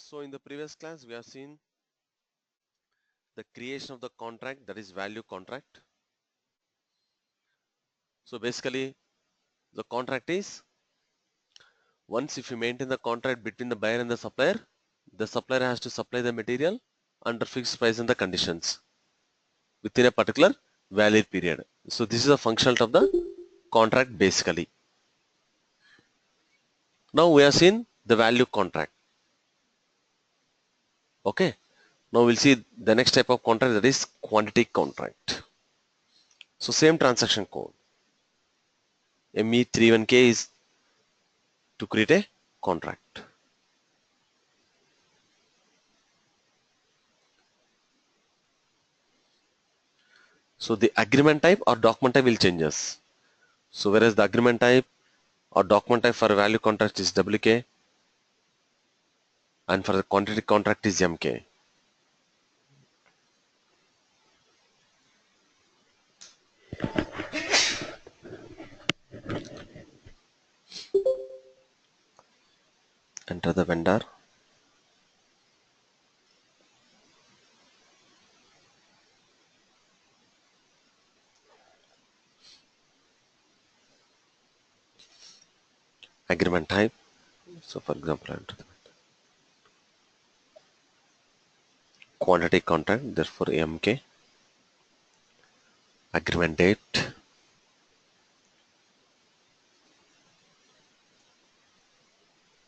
So in the previous class, we have seen the creation of the contract, that is value contract. So basically, the contract is once if you maintain the contract between the buyer and the supplier has to supply the material under fixed price and the conditions within a particular valid period. So this is a function of the contract basically. Now we have seen the value contract. Okay. Now we'll see the next type of contract, that is quantity contract. So same transaction code. ME31K is to create a contract. So the agreement type or document type will changes. So whereas the agreement type or document type for a value contract is WK and for the quantity contract is MK. Enter the vendor. Agreement type. So for example, enter the quantity contract, therefore MK. Agreement date.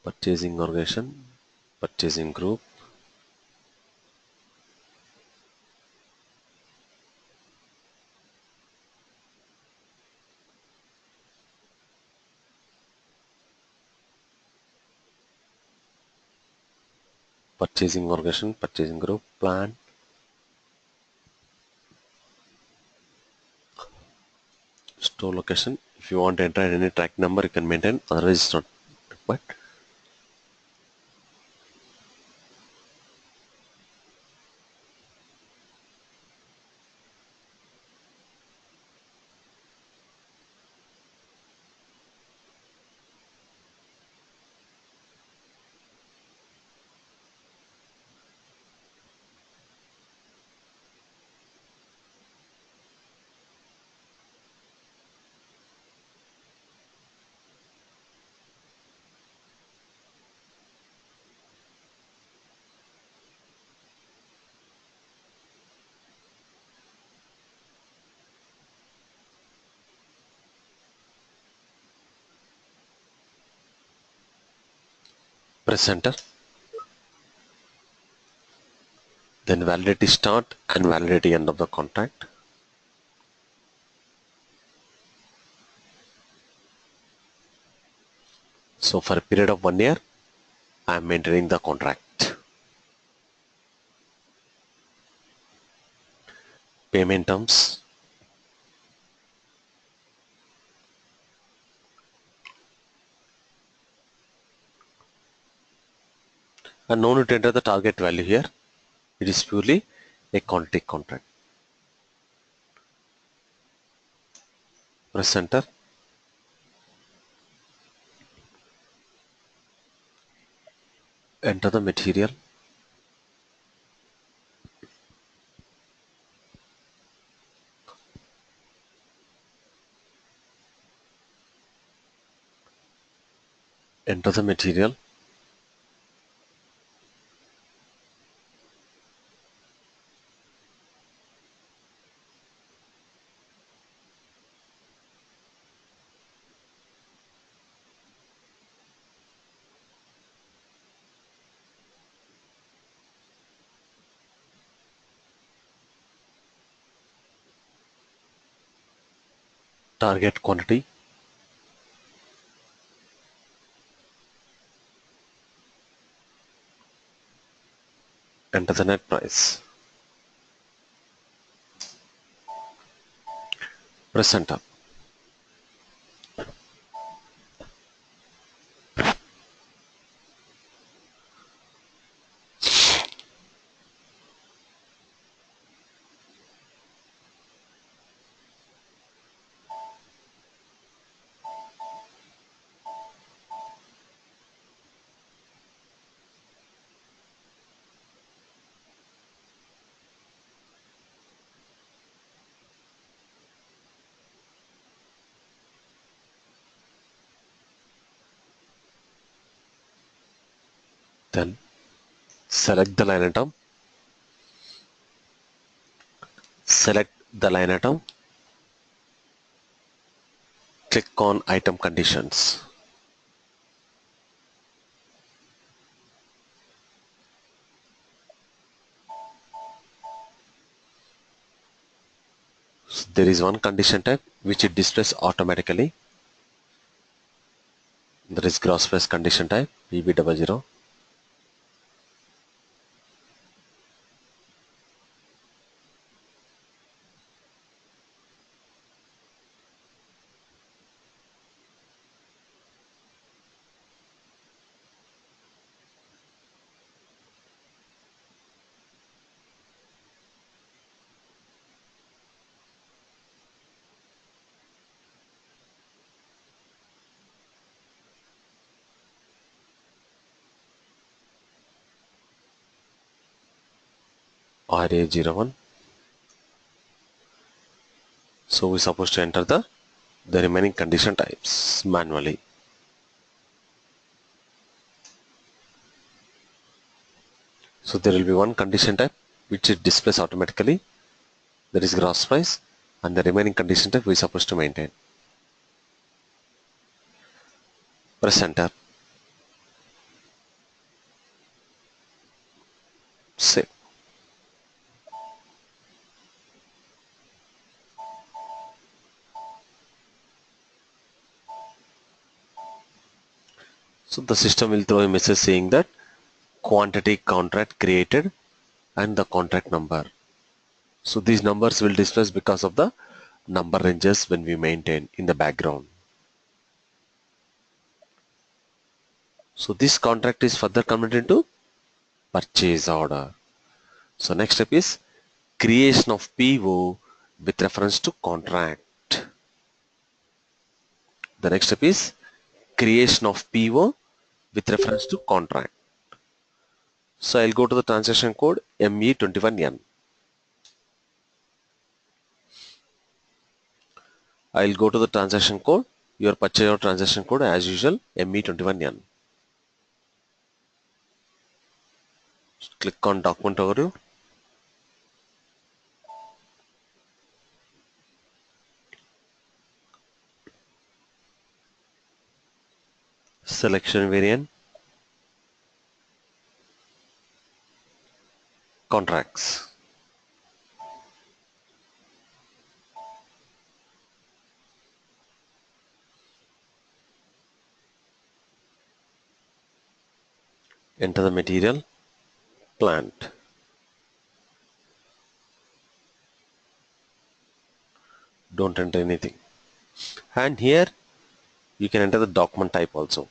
Purchasing organization. Purchasing group. Purchasing organization. Purchasing group. Plan. Store location. If you want to enter any track number, you can maintain, otherwise it's not required. Press enter. Then validity start and validity end of the contract. So for a period of 1 year, I am maintaining the contract. Payment terms. And no need to enter the target value here. It is purely a quantity contract. Press enter. Enter the material. Enter the material. Target quantity. Enter the net price. Press enter. Then select the line item. Select the line item. Click on item conditions. So there is one condition type which it displays automatically. There is gross price condition type PB00. RA01. So we're supposed to enter the remaining condition types manually. So there will be one condition type which it displays automatically. That is gross price, and the remaining condition type we're supposed to maintain. Press enter. Save. So the system will throw a message saying that quantity contract created and the contract number. So these numbers will display because of the number ranges when we maintain in the background. So this contract is further converted into purchase order. So next step is creation of PO with reference to contract. The next step is creation of PO with reference to contract. So I'll go to the transaction code ME21N. I'll go to the transaction code, your purchase order transaction code as usual, ME21N. Click on document overview. Selection variant, contracts. Enter the material, plant. Don't enter anything. And here you can enter the document type also.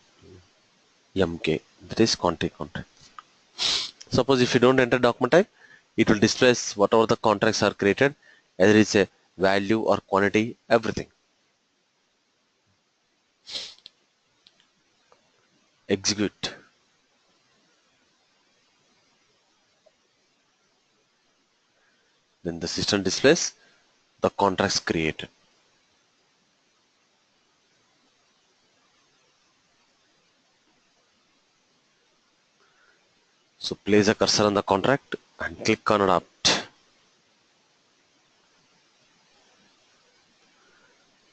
MK, that is quantity contract. Suppose if you don't enter document type, it will display whatever the contracts are created, either it's a value or quantity, everything. Execute. Then the system displays the contracts created. So place a cursor on the contract and click on adopt.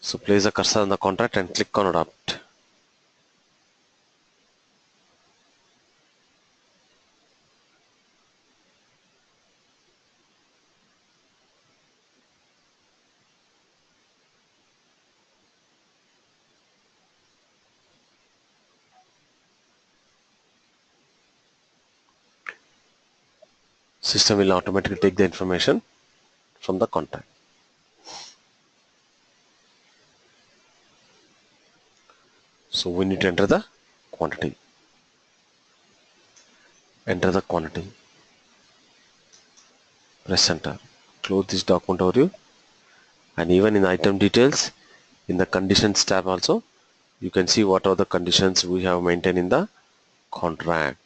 So place a cursor on the contract and click on adopt. System will automatically take the information from the contract. So we need to enter the quantity. Enter the quantity. Press enter. Close this document overview. And even in item details, in the conditions tab also, you can see what are the conditions we have maintained in the contract.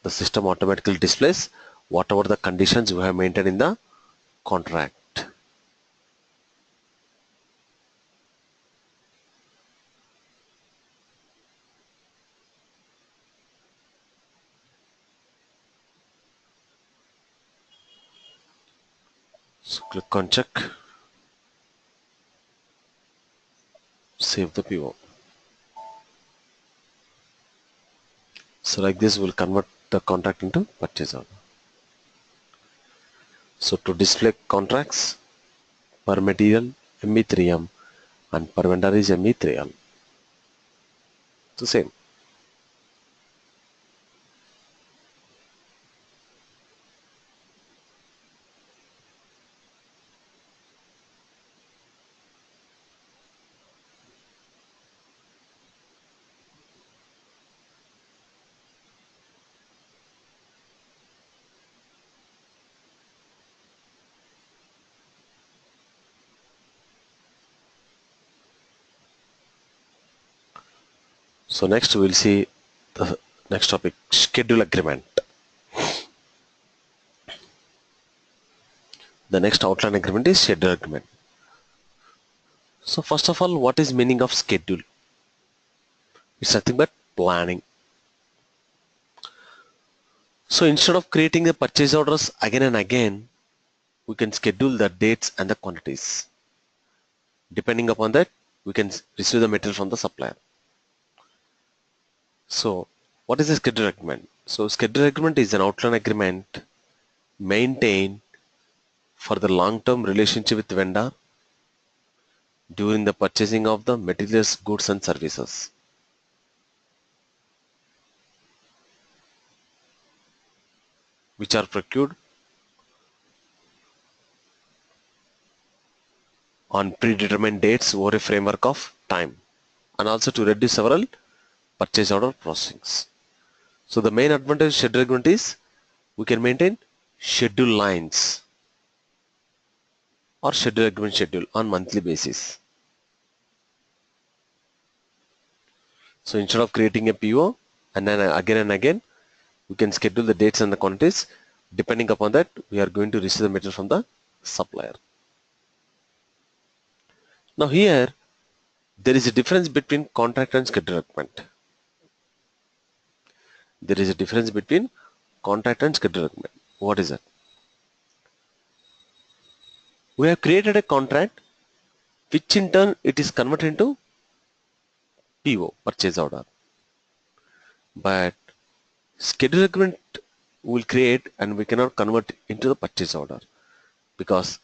The system automatically displays whatever the conditions we have maintained in the contract. So click on check, save the PO. So like this will convert the contract into purchase order. So to display contracts, per material ME3M and per vendor is ME3L. The same. So next we will see the next topic, schedule agreement. The next outline agreement is schedule agreement. So first of all, what is meaning of schedule? It's nothing but planning. So instead of creating the purchase orders again and again, we can schedule the dates and the quantities. Depending upon that, we can receive the material from the supplier. So what is a schedule agreement? So schedule agreement is an outline agreement maintained for the long-term relationship with the vendor during the purchasing of the materials, goods and services. Which are procured on predetermined dates over a framework of time, and also to reduce several purchase order processings. So the main advantage of schedule agreement is we can maintain schedule lines or schedule agreement schedule on monthly basis. So instead of creating a PO and then again and again, we can schedule the dates and the quantities. Depending upon that, we are going to receive the material from the supplier. Now here, there is a difference between contract and schedule agreement. There is a difference between contract and schedule agreement. What is that? We have created a contract which in turn it is converted into PO, purchase order. But schedule agreement will create and we cannot convert into the purchase order because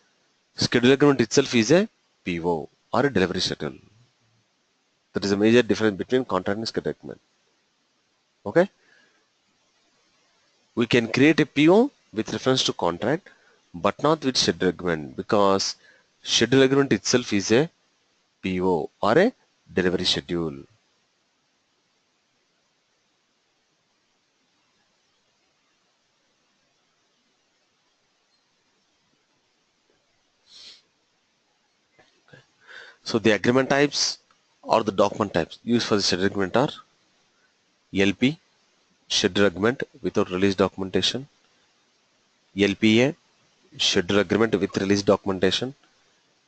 schedule agreement itself is a PO or a delivery schedule. That is a major difference between contract and schedule agreement. Okay? We can create a PO with reference to contract but not with schedule agreement because schedule agreement itself is a PO or a delivery schedule. So the agreement types or the document types used for the schedule agreement are LP, schedule agreement without release documentation, LPA, schedule agreement with release documentation,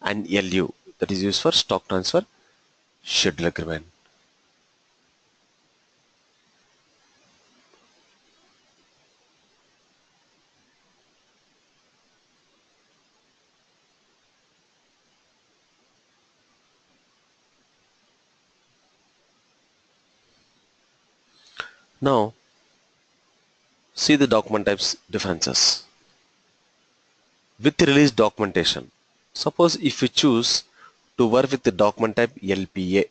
and LU, that is used for stock transfer schedule agreement. Now see the document types differences. With release documentation, suppose if we choose to work with the document type LPA,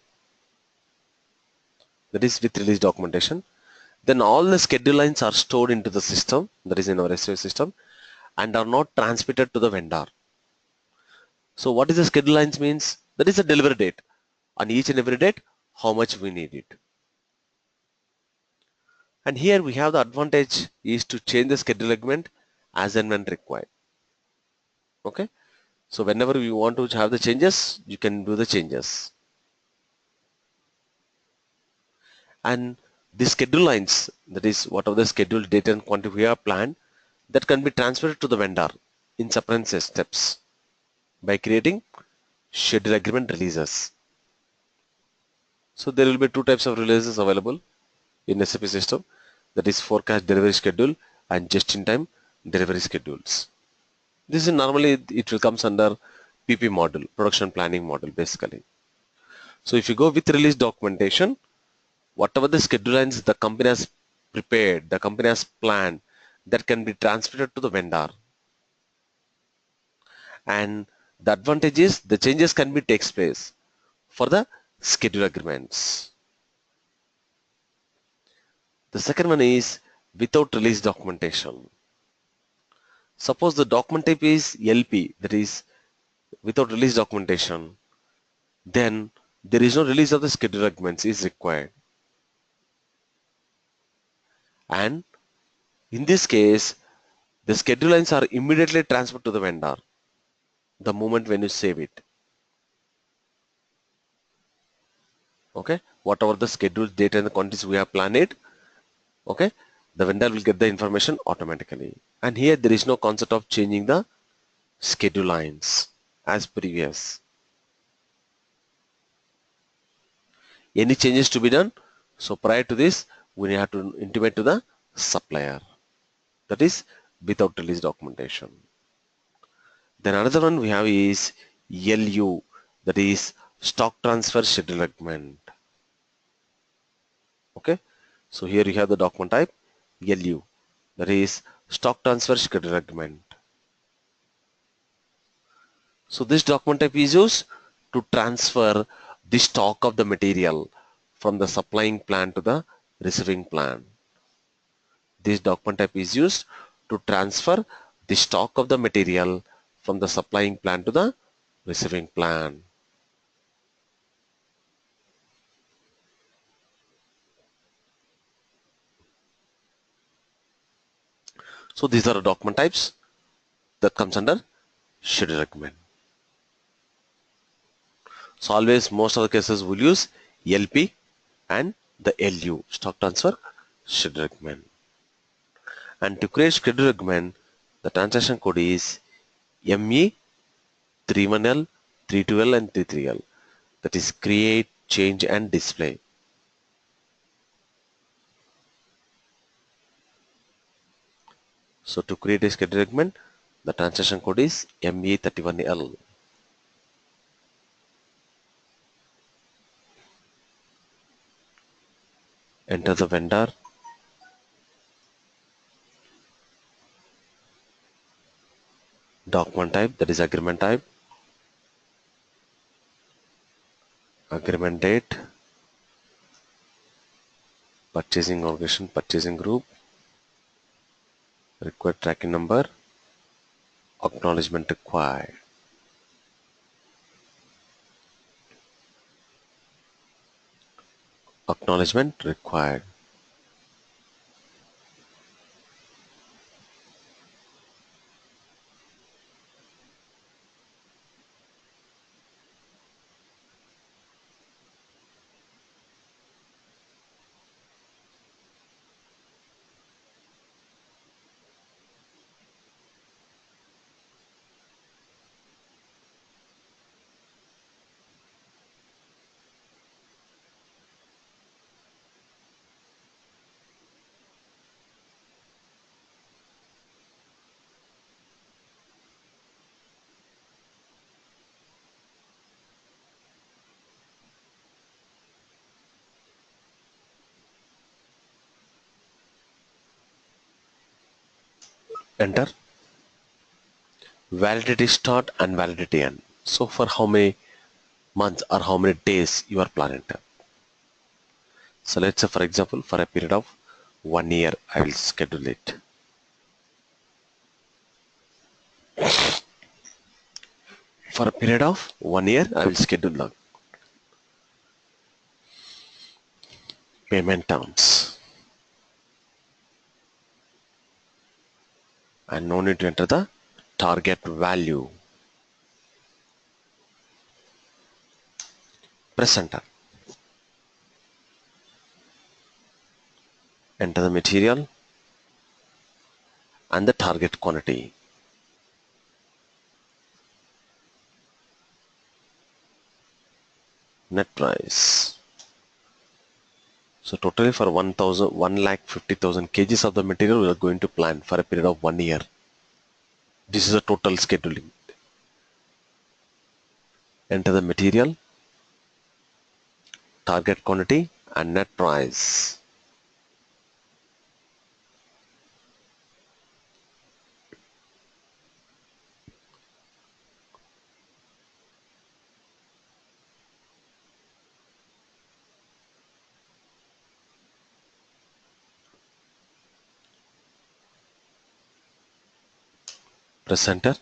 that is with release documentation, then all the schedule lines are stored into the system, that is in our SAP system, and are not transmitted to the vendor. So what is the schedule lines means? That is a delivery date. On each and every date, how much we need it. And here we have the advantage is to change the schedule agreement as and when required. Okay. So whenever you want to have the changes, you can do the changes. And the schedule lines, that is whatever the schedule date and quantity we have planned, that can be transferred to the vendor in separate steps by creating schedule agreement releases. So there will be two types of releases available in SAP system, that is forecast delivery schedule and just-in-time delivery schedules. This is normally it will comes under PP module, production planning module basically. So if you go with release documentation, whatever the schedule lines the company has prepared, the company has planned, that can be transmitted to the vendor. And the advantage is the changes can be takes place for the schedule agreements. The second one is without release documentation. Suppose the document type is LP, that is without release documentation, then there is no release of the schedule agreements is required. And in this case, the schedule lines are immediately transferred to the vendor the moment when you save it. Okay, whatever the schedule, date and the quantities we have planned it, okay, the vendor will get the information automatically. And here there is no concept of changing the schedule lines as previous. Any changes to be done, so prior to this we have to intimate to the supplier, that is without release documentation. Then another one we have is LU, that is stock transfer schedule agreement. Okay, so here you have the document type LU, that is stock transfer schedule agreement. So this document type is used to transfer the stock of the material from the supplying plant to the receiving plant. This document type is used to transfer the stock of the material from the supplying plant to the receiving plant. So these are the document types that comes under schedule agreement. So always most of the cases will use LP and the LU, stock transfer schedule agreement. And to create schedule agreement, the transaction code is ME31L, 32L and 33L, that is create, change and display. So to create a schedule agreement, the transaction code is ME31L. Enter the vendor, document type, that is agreement type, agreement date, purchasing organization, purchasing group, required tracking number, acknowledgement required. Acknowledgement required. Enter validity start and validity end. So for how many months or how many days you are planning to. So let's say for example for a period of 1 year I will schedule it. For a period of 1 year I will schedule the payment terms. And no need to enter the target value. Press enter. Enter the material and the target quantity. Net price. So totally for 1,50,000 kgs of the material we are going to plan for a period of 1 year. This is a total scheduling. Enter the material, target quantity and net price. Press enter.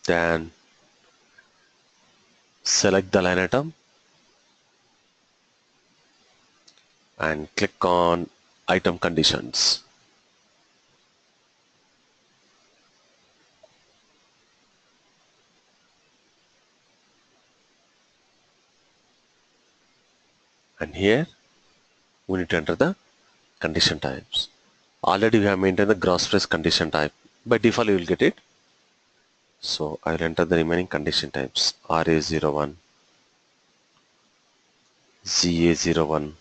Then select the line item and click on item conditions. And here we need to enter the condition types. Already we have maintained the gross price condition type. By default you will get it. So I will enter the remaining condition types. RA01, ZA01,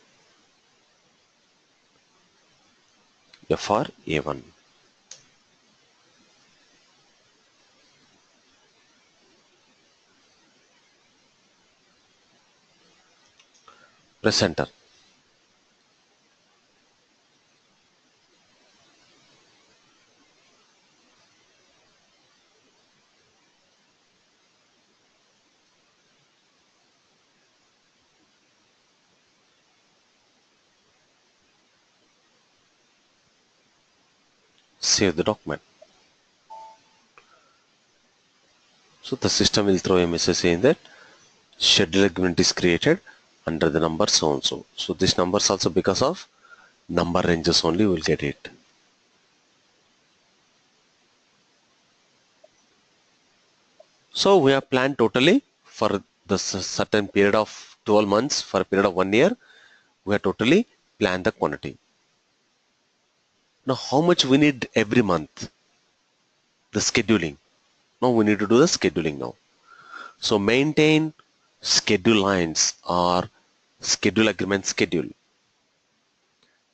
FRA1. Press enter. Save the document. So the system will throw a message saying that schedule agreement is created under the number so and so. So this numbers also because of number ranges only will get it. So we have planned totally for the certain period of 12 months, for a period of 1 year, we have totally planned the quantity. Now how much we need every month? The scheduling. Now we need to do the scheduling now. So maintain schedule lines or schedule agreement schedule.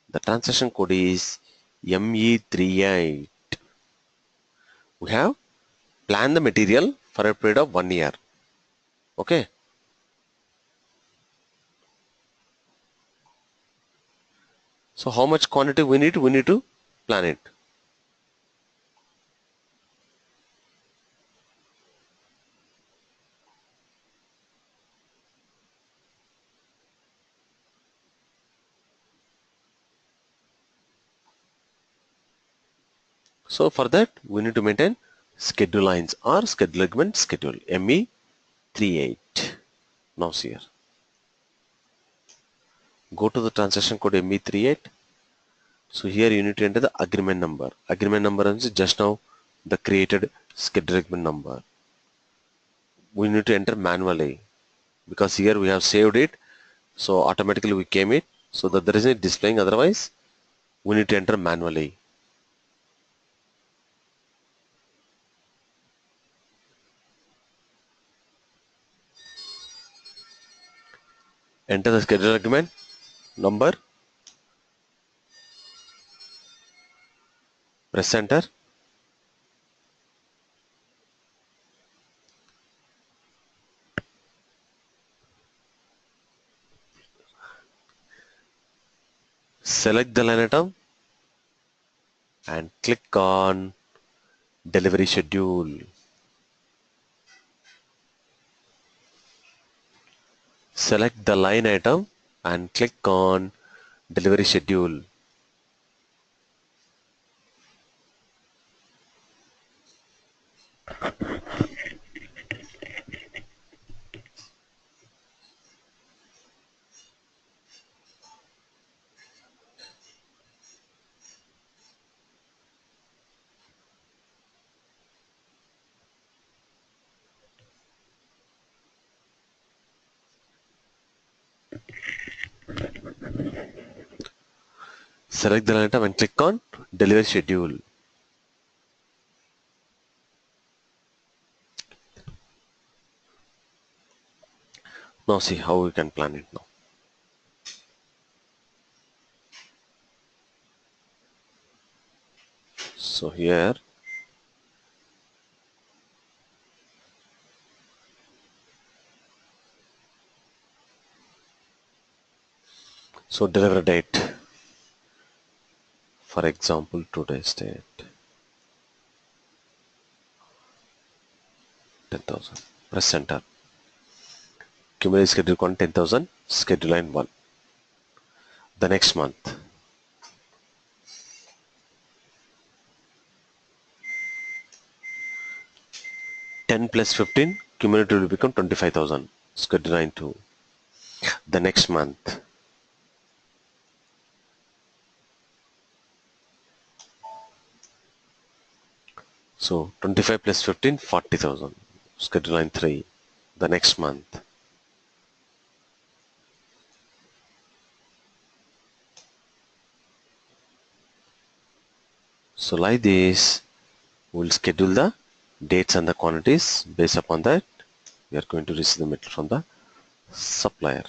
The transaction code is ME38. We have planned the material for a period of 1 year. Okay. So how much quantity we need? We need to plan it. So for that we need to maintain schedule lines or schedule agreement schedule ME38. Now see here. Go to the transaction code ME38. So here you need to enter the agreement number. Agreement number is just now the created schedule agreement number. We need to enter manually because here we have saved it. So automatically we came it. So that there isn't displaying, otherwise we need to enter manually. Enter the schedule agreement number. Press enter. Select the line item and click on delivery schedule. Select the line item and click on delivery schedule. Select the line item and click on delivery schedule. Now see how we can plan it now. So here So deliver date, for example today's date, 10,000. Press enter. Cumulative schedule count 10,000. Schedule line 1. The next month, 10 plus 15, cumulative will become 25,000. Schedule line 2. The next month, so 25 plus 15, 40,000. Schedule line 3. The next month, so like this, we'll schedule the dates and the quantities. Based upon that, we are going to receive the material from the supplier.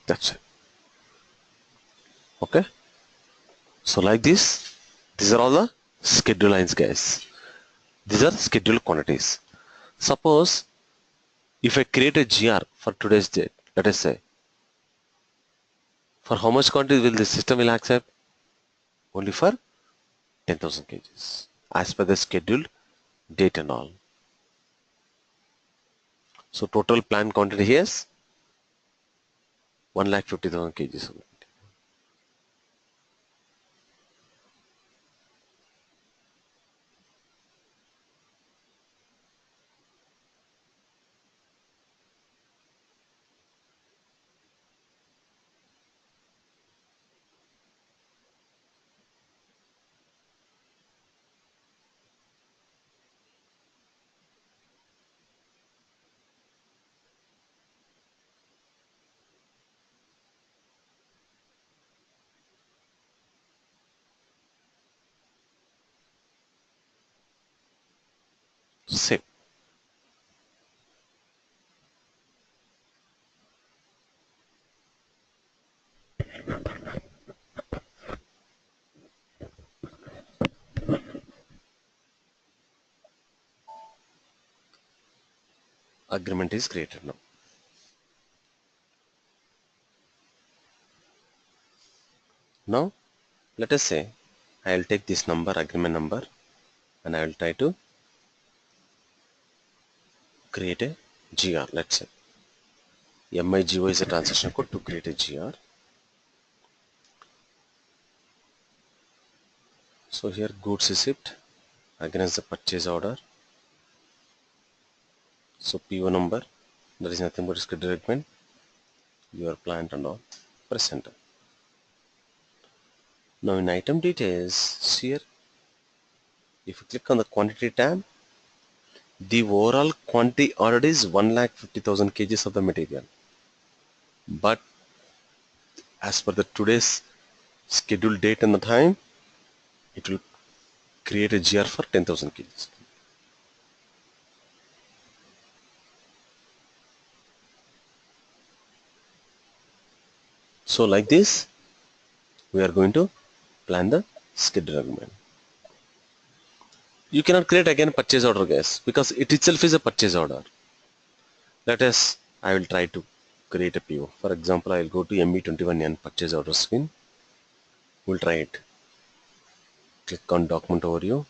That's it. Okay. So like this, these are all the schedule lines, guys. These are scheduled quantities. Suppose if I create a GR for today's date, let us say, for how much quantity will the system will accept? Only for 10,000 kgs as per the scheduled date and all. So total planned quantity here is 1,50,000 kgs. Same. Agreement is created now. Now let us say I will take this number, agreement number, and I will try to create a GR. Let's say MIGO is a transaction code to create a GR. So here goods receipt against the purchase order. So PO number, that is nothing but schedule agreement, your plant and all. Press enter. Now in item details here, if you click on the quantity tab, the overall quantity ordered is 1,50,000 kgs of the material. But as per the today's scheduled date and the time, it will create a GR for 10,000 kgs. So like this, we are going to plan the schedule agreement. You cannot create again purchase order, guys, because it itself is a purchase order. Let us, I will try to create a PO. For example, I will go to ME21N purchase order screen. We'll try it. Click on document overview.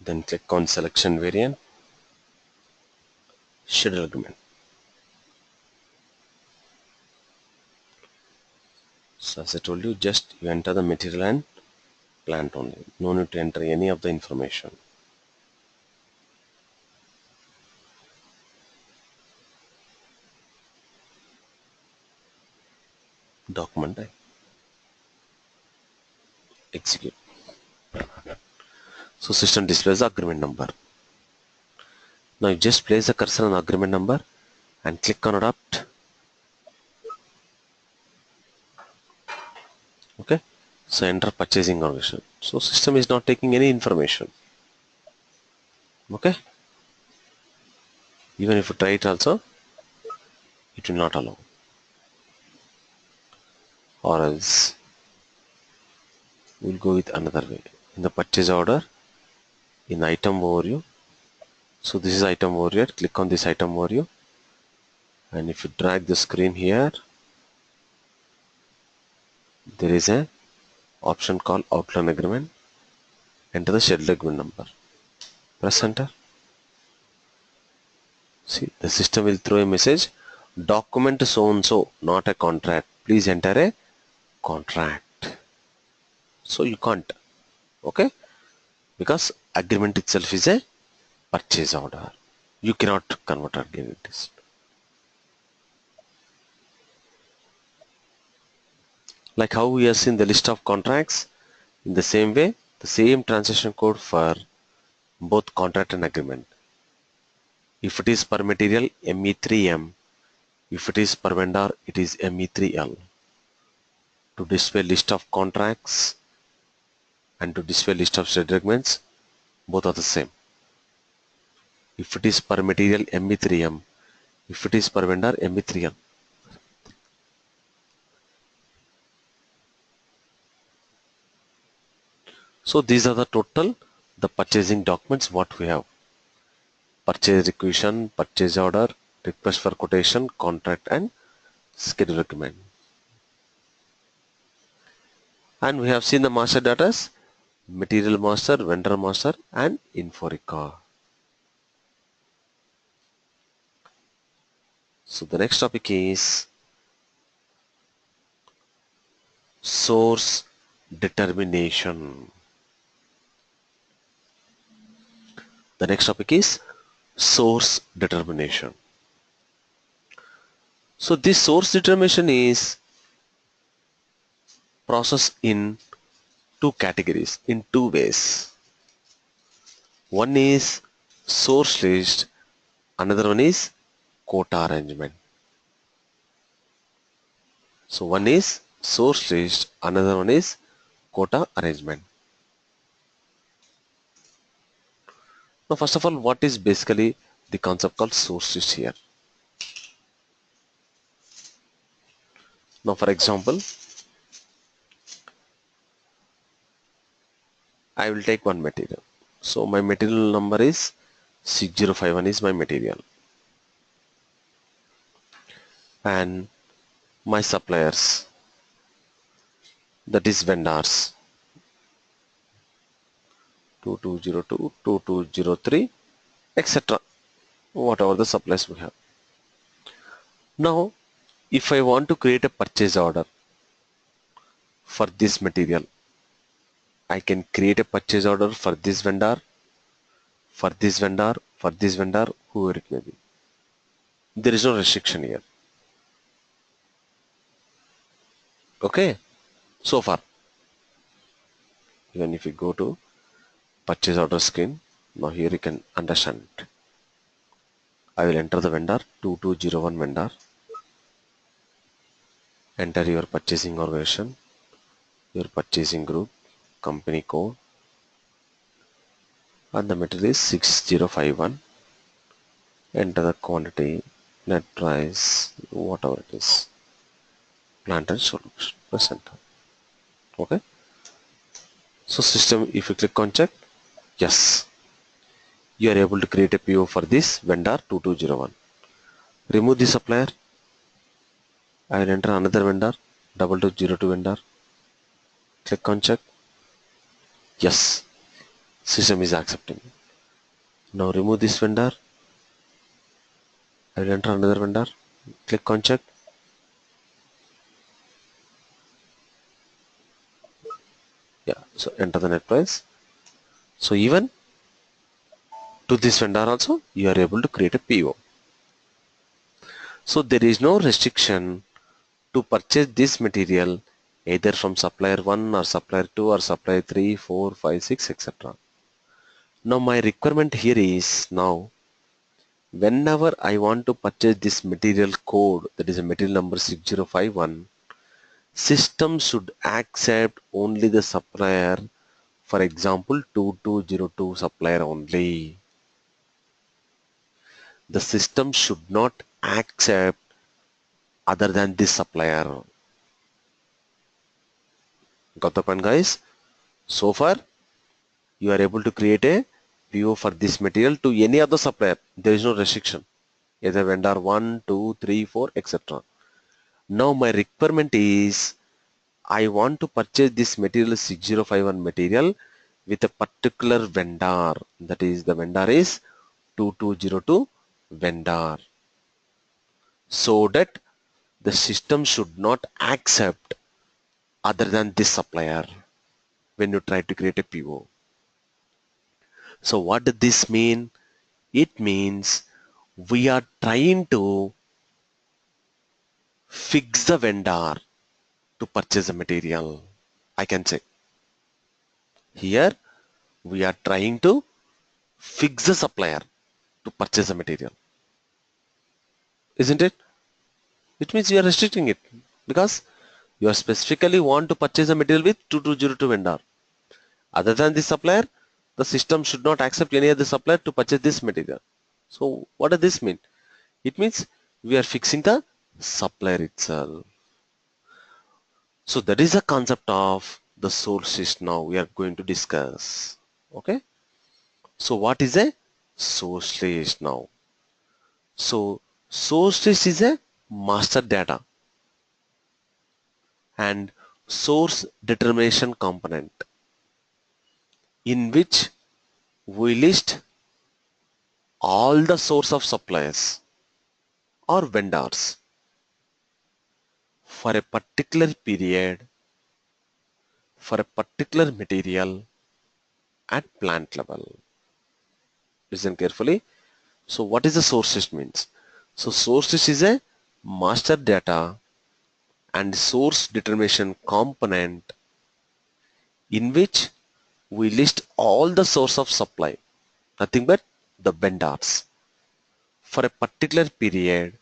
Then click on selection variant, schedule agreement. So as I told you, just you enter the material and plant only. No need to enter any of the information. Document type. Execute. So system displays the agreement number. Now you just place the cursor on the agreement number and click on adopt. Okay. So enter purchasing organization. So system is not taking any information. Okay. Even if you try it also, it will not allow. Or else we'll go with another way. In the purchase order, in item overview. So this is item overview. Click on this item overview. And if you drag the screen here, there is a option called outline agreement. Enter the schedule agreement number. Press enter. See, the system will throw a message, document so and so, not a contract. Please enter a contract. So you can't. Okay. Because agreement itself is a purchase order. You cannot convert agreement. Like how we have seen the list of contracts, in the same way, the same transaction code for both contract and agreement. If it is per material, ME3M. If it is per vendor, it is ME3L. To display list of contracts and to display list of scheduled agreements, both are the same. If it is per material, ME3M. If it is per vendor, ME3L. So these are the total, the purchasing documents what we have. Purchase requisition, purchase order, request for quotation, contract and schedule agreement. And we have seen the master data as material master, vendor master and info record. So the next topic is source determination. The next topic is source determination. So this source determination is processed in two categories, in two ways. One is source list, another one is quota arrangement. So one is source list, another one is quota arrangement. Now first of all, what is basically the concept called source list here? Now for example, I will take one material. So my material number is 6051 is my material. And my suppliers, that is vendors, 2202, 2203, etc. Whatever the suppliers we have. Now, if I want to create a purchase order for this material, I can create a purchase order for this vendor, for this vendor, for this vendor, whoever it may be. There is no restriction here. Okay, so far. Even if you go to purchase order screen, now here you can understand it. I will enter the vendor 2201 vendor. Enter your purchasing organization, your purchasing group, company code, and the material is 6051. Enter the quantity, net price, whatever it is, plant and solution. Press enter. Okay. So system, if you click on check, yes, you are able to create a PO for this vendor 2201. Remove the supplier. I will enter another vendor 2202 vendor. Click on check. Yes, system is accepting. Now remove this vendor. I will enter another vendor. Click on check. Yeah, so enter the net price. So even to this vendor also you are able to create a PO. So there is no restriction to purchase this material either from supplier 1 or supplier 2 or supplier 3, 4, 5, 6, etc. Now my requirement here is now whenever I want to purchase this material code, that is a material number 6051, system should accept only the supplier, for example 2202 supplier only. The system should not accept other than this supplier. Got the point, guys? So far you are able to create a PO for this material to any other supplier. There is no restriction. Either vendor 1, 2, 3, 4, etc. Now my requirement is I want to purchase this material 6051 material with a particular vendor. That is the vendor is 2202 vendor. So that the system should not accept other than this supplier when you try to create a PO. So what does this mean? It means we are trying to fix the vendor to purchase the material. I can say here we are trying to fix the supplier to purchase the material. Isn't it? Which means you are restricting it because you are specifically want to purchase the material with 2202 vendor. Other than this supplier, the system should not accept any other supplier to purchase this material. So what does this mean? It means we are fixing the supplier itself. So that is the concept of the source list now we are going to discuss. Okay. So what is a source list now? So source list is a master data and source determination component in which we list all the source of suppliers or vendors for a particular period for a particular material at plant level. Listen carefully. So what is the source list means? So source list is a master data and source determination component in which we list all the source of supply, nothing but the vendors for a particular period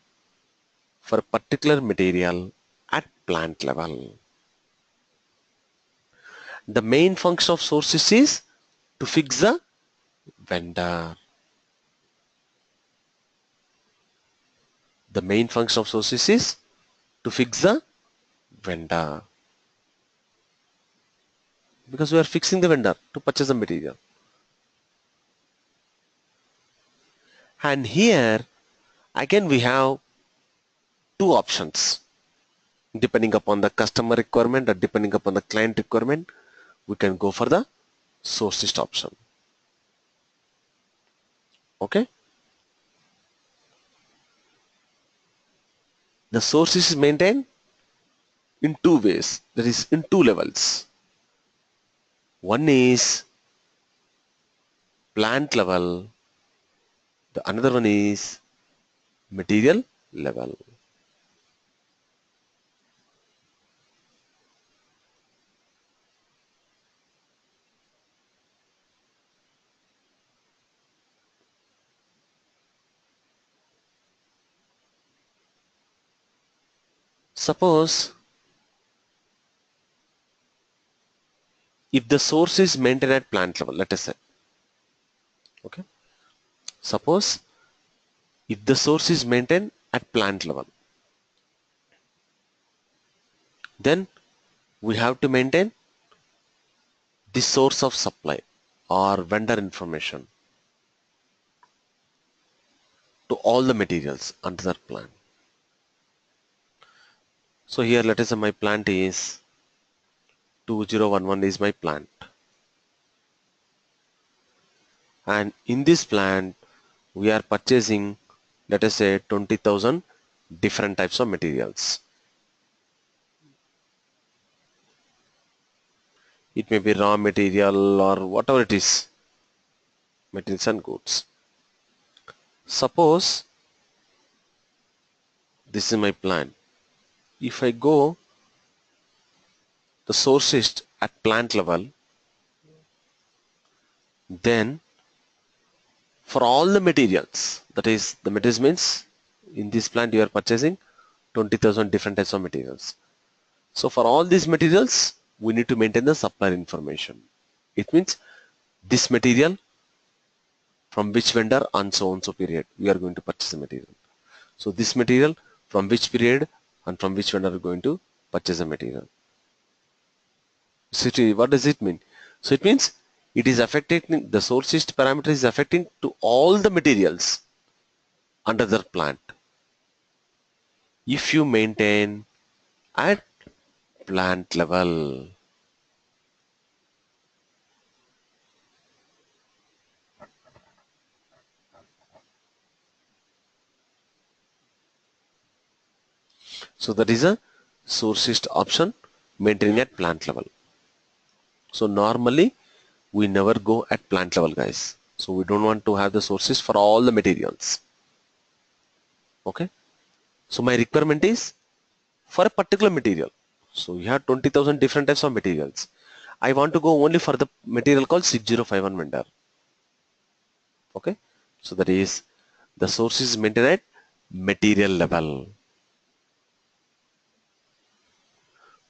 for a particular material at plant level. The main function of sources is to fix the vendor. The main function of sources is to fix the vendor because we are fixing the vendor to purchase the material. And here again we have two options depending upon the customer requirement or depending upon the client requirement. We can go for the source list option. Okay. The source is maintained in two ways, that is in two levels. One is plant level, the another one is material level. Suppose if the source is maintained at plant level, let us say, okay, suppose if the source is maintained at plant level, then we have to maintain the source of supply or vendor information to all the materials under that plant. So here let us say my plant is 2011 is my plant. And in this plant, we are purchasing, let us say, 20,000 different types of materials. It may be raw material or whatever it is, materials and goods. Suppose this is my plant. If I go the source is at plant level, then for all the materials, that is the materials means in this plant you are purchasing 20,000 different types of materials. So for all these materials, we need to maintain the supplier information. It means this material from which vendor and so on so period we are going to purchase the material. So this material from which period and from which vendor are going to purchase the material. So what does it mean? So it means it is affecting the source list parameter is affecting to all the materials under the plant. If you maintain at plant level, so that is a source list option maintaining at plant level. So normally we never go at plant level, guys. So we don't want to have the sources for all the materials. Okay. So my requirement is for a particular material. So you have 20,000 different types of materials. I want to go only for the material called 6051 vendor. Okay. So that is the source is maintained at material level.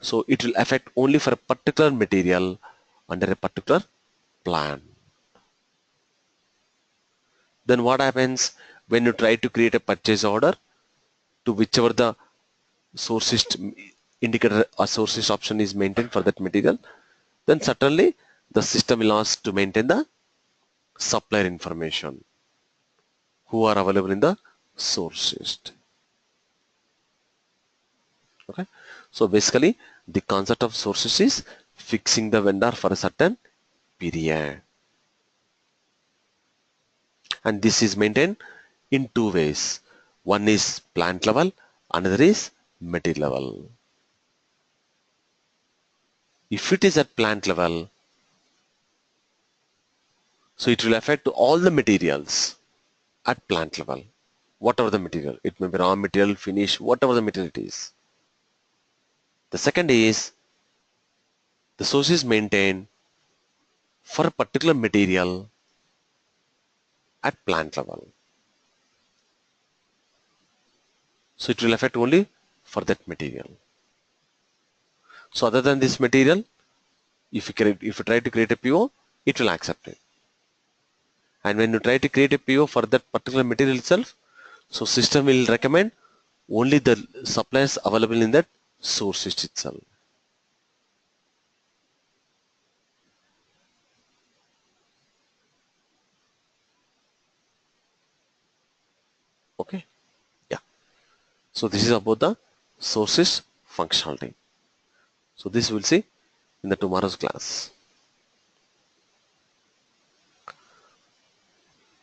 So it will affect only for a particular material under a particular plan. Then what happens when you try to create a purchase order to whichever the source list indicator or source list option is maintained for that material, then certainly the system will ask to maintain the supplier information who are available in the source list. Okay. So basically the concept of source list is fixing the vendor for a certain period. And this is maintained in two ways. One is plant level, another is material level. If it is at plant level, so it will affect all the materials at plant level, whatever the material. It may be raw material, finish, whatever the material it is. The second is the source is maintained for a particular material at plant level. So it will affect only for that material. So other than this material, if you try to create a PO, it will accept it. And when you try to create a PO for that particular material itself, so system will recommend only the suppliers available in that source list itself. Okay. Yeah. So this is about the sources functionality. So this we'll see in the tomorrow's class.